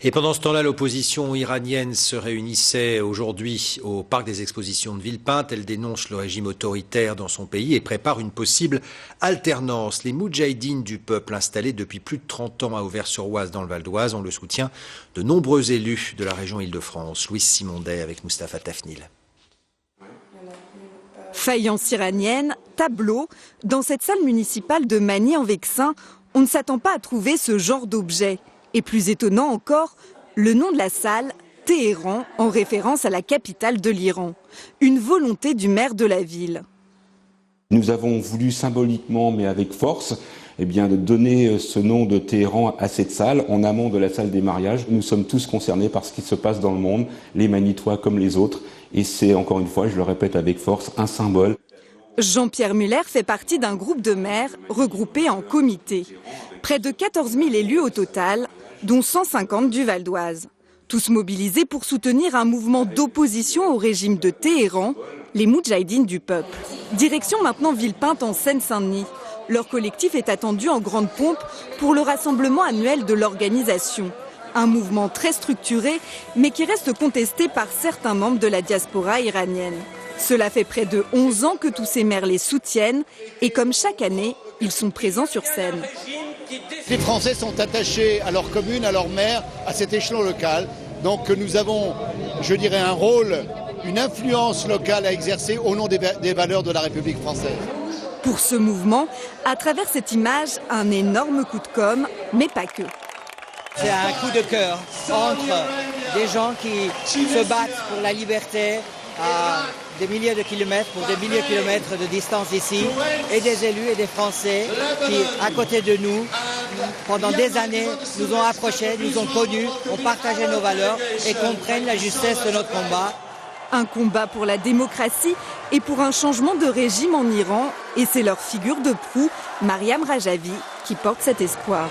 Et pendant ce temps-là, l'opposition iranienne se réunissait aujourd'hui au parc des expositions de Villepinte. Elle dénonce le régime autoritaire dans son pays et prépare une possible alternance. Les moudjahidines du peuple installés depuis plus de 30 ans à Auvers-sur-Oise dans le Val d'Oise ont le soutien de nombreux élus de la région Île-de-France. Louise Simondet avec Mustapha Tafnil. Faïence iranienne, tableau, dans cette salle municipale de Magny-en-Vexin, on ne s'attend pas à trouver ce genre d'objet. Et plus étonnant encore, le nom de la salle, Téhéran, en référence à la capitale de l'Iran. Une volonté du maire de la ville. Nous avons voulu symboliquement, mais avec force, de donner ce nom de Téhéran à cette salle, en amont de la salle des mariages. Nous sommes tous concernés par ce qui se passe dans le monde, les Magnitois comme les autres. Et c'est, encore une fois, je le répète avec force, un symbole. Jean-Pierre Muller fait partie d'un groupe de maires regroupés en comité. Près de 14 000 élus au total, dont 150 du Val d'Oise. Tous mobilisés pour soutenir un mouvement d'opposition au régime de Téhéran, les moudjahidines du peuple. Direction maintenant Villepinte en Seine-Saint-Denis. Leur collectif est attendu en grande pompe pour le rassemblement annuel de l'organisation. Un mouvement très structuré, mais qui reste contesté par certains membres de la diaspora iranienne. Cela fait près de 11 ans que tous ces maires les soutiennent et comme chaque année, ils sont présents sur scène. Les Français sont attachés à leur commune, à leur maire, à cet échelon local. Donc nous avons, je dirais, un rôle, une influence locale à exercer au nom des valeurs de la République française. Pour ce mouvement, à travers cette image, un énorme coup de com', mais pas que. C'est un coup de cœur entre des gens qui se battent pour la liberté à des milliers de kilomètres, pour des milliers de kilomètres de distance ici, et des élus et des Français qui, à côté de nous, pendant des années, nous ont approchés, nous ont connus, ont partagé nos valeurs et comprennent la justesse de notre combat. Un combat pour la démocratie et pour un changement de régime en Iran. Et c'est leur figure de proue, Mariam Rajavi, qui porte cet espoir.